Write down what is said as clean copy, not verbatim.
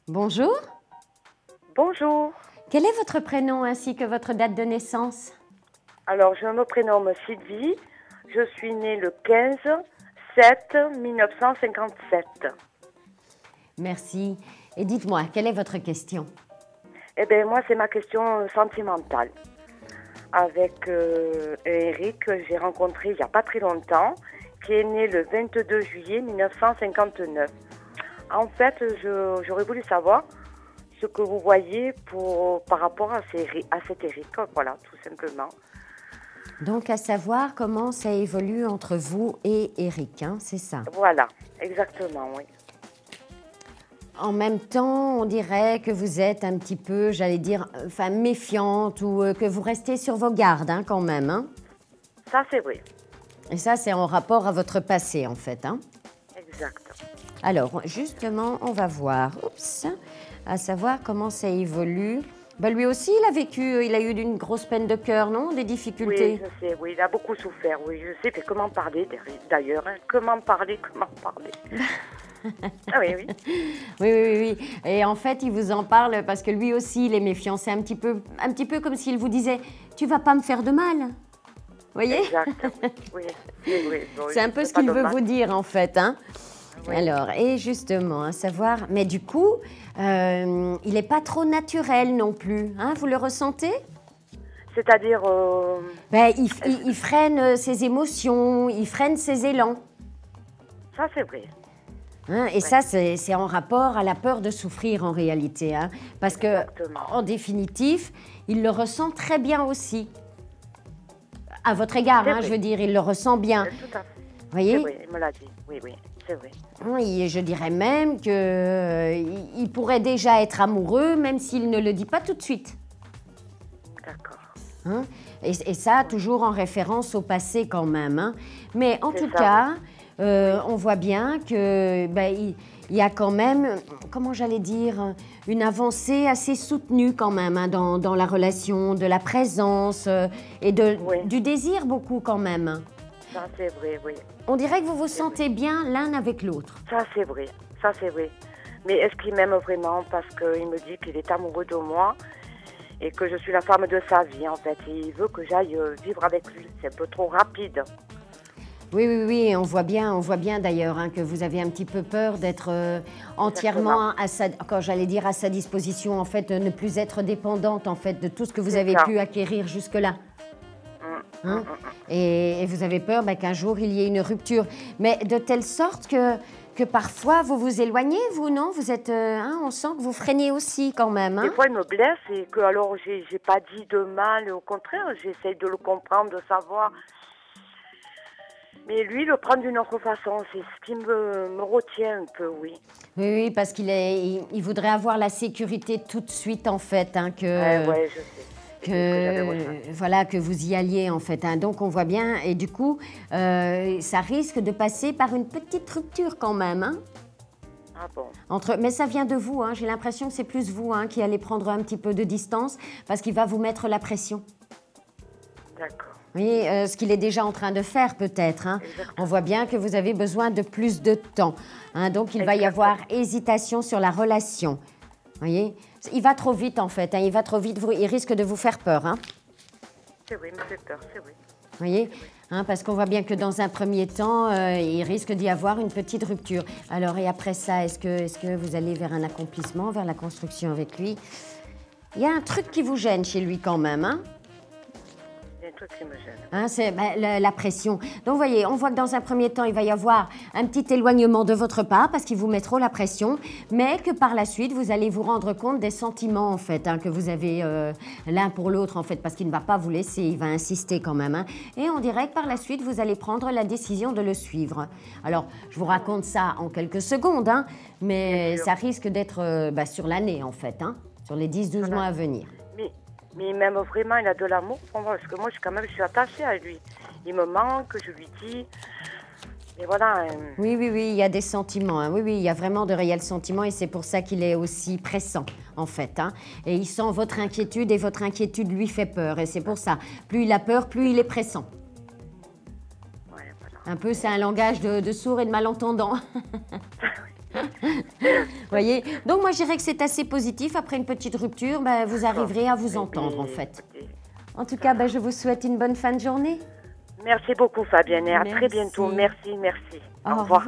Bonjour. Bonjour. Quel est votre prénom ainsi que votre date de naissance? Alors, je me prénomme Sylvie. Je suis née le 15/7/1957. Merci. Et dites-moi, quelle est votre question? Eh bien, moi, c'est ma question sentimentale. Avec Eric, que j'ai rencontré il n'y a pas très longtemps, qui est né le 22 juillet 1959. En fait, j'aurais voulu savoir ce que vous voyez par rapport à cet Eric, voilà, tout simplement. Donc, à savoir comment ça évolue entre vous et Eric, hein, c'est ça? Voilà, exactement, oui. En même temps, on dirait que vous êtes un petit peu, j'allais dire, méfiante ou que vous restez sur vos gardes, hein, quand même, hein? Ça, c'est vrai. Et ça, c'est en rapport à votre passé, en fait, hein? Exact. Alors, justement, on va voir, à savoir comment ça évolue. Ben, lui aussi, il a eu une grosse peine de cœur, non? Des difficultés? Oui, je sais, oui, il a beaucoup souffert, oui, je sais, mais comment parler d'ailleurs, hein? Comment parler. Ah oui, oui. Oui. Et en fait, il vous en parle parce que lui aussi, il est méfiant. C'est un petit peu comme s'il vous disait « Tu vas pas me faire de mal ». Vous voyez? Exact, oui, c'est vrai. Bon, c'est un peu ce qu'il veut vous dire, en fait, hein? Oui. Alors, et justement, à savoir... Mais du coup, il n'est pas trop naturel non plus, hein? Vous le ressentez? C'est-à-dire... Ben, il freine ses émotions, il freine ses élans. Ça, c'est vrai. Hein, et ça, c'est en rapport à la peur de souffrir en réalité. Hein, parce que, en définitive, il le ressent très bien aussi. À votre égard, hein, je veux dire, il le ressent bien. Tout à fait. Vous voyez? C'est vrai, il me l'a dit. Oui, c'est vrai. Oui, je dirais même qu'il pourrait déjà être amoureux, même s'il ne le dit pas tout de suite. D'accord. Hein? Et ça, toujours en référence au passé quand même. Hein. Mais en tout ça, cas... on voit bien que il y a quand même, comment j'allais dire, une avancée assez soutenue quand même hein, dans la relation, de la présence et du désir beaucoup quand même. Ça, c'est vrai, oui. On dirait que vous vous sentez bien l'un avec l'autre. Ça, c'est vrai. Mais est-ce qu'il m'aime vraiment? Parce qu'il me dit qu'il est amoureux de moi et que je suis la femme de sa vie, en fait. Et il veut que j'aille vivre avec lui. C'est un peu trop rapide. Oui, on voit bien d'ailleurs hein, que vous avez un petit peu peur d'être entièrement à sa disposition, en fait, de ne plus être dépendante en fait de tout ce que vous avez pu acquérir jusque-là. Hein? Et vous avez peur qu'un jour il y ait une rupture, mais de telle sorte que parfois vous vous éloignez, vous, non? Vous êtes, on sent que vous freinez aussi quand même. Hein? Des fois, il me blesse et que alors j'ai pas dit de mal, au contraire, j'essaye de le comprendre, de savoir. Mais lui, le prend d'une autre façon, c'est ce qui me retient un peu, oui. Oui, parce il voudrait avoir la sécurité tout de suite, en fait, hein, Ouais, je sais. Que vous y alliez, en fait. Hein. Donc, on voit bien, et du coup, ça risque de passer par une petite rupture quand même, hein. Ah bon? Mais ça vient de vous, hein. J'ai l'impression que c'est plus vous hein, qui allez prendre un petit peu de distance parce qu'il va vous mettre la pression. D'accord. Oui, ce qu'il est déjà en train de faire peut-être. Hein. On voit bien que vous avez besoin de plus de temps. Hein. Donc, il va y avoir hésitation sur la relation. Vous voyez? Il va trop vite en fait. Hein. Il va trop vite. Il risque de vous faire peur. Hein. C'est vrai, il me fait peur, c'est vrai. Vous voyez? Hein, parce qu'on voit bien que dans un premier temps, il risque d'y avoir une petite rupture. Alors, et après ça, est-ce que vous allez vers un accomplissement, vers la construction avec lui? Il y a un truc qui vous gêne chez lui quand même, hein? Il y a un truc qui me gêne. Hein, c'est la pression. Donc, vous voyez, on voit que dans un premier temps, il va y avoir un petit éloignement de votre part parce qu'il vous met trop la pression, mais que par la suite, vous allez vous rendre compte des sentiments, en fait, hein, que vous avez l'un pour l'autre, en fait, parce qu'il ne va pas vous laisser, il va insister quand même. Hein. Et on dirait que par la suite, vous allez prendre la décision de le suivre. Alors, je vous raconte ça en quelques secondes, hein, mais ça risque d'être sur l'année, en fait, hein, sur les 10-12 mois à venir. Mais même vraiment, il a de l'amour pour moi, parce que moi, je suis attachée à lui. Il me manque, je lui dis. Et voilà. Oui, il y a des sentiments. Hein. Oui, il y a vraiment de réels sentiments et c'est pour ça qu'il est aussi pressant, en fait. Hein. Et il sent votre inquiétude et votre inquiétude lui fait peur. Et c'est pour ça. Plus il a peur, plus il est pressant. Ouais, voilà. Un peu, c'est un langage de sourds et de malentendants. Voyez. Donc moi je dirais que c'est assez positif. Après une petite rupture, ben, vous arriverez à vous entendre en fait. En tout cas, ben, je vous souhaite une bonne fin de journée. Merci beaucoup Fabienne et à très Merci. bientôt. Merci, merci. Au revoir.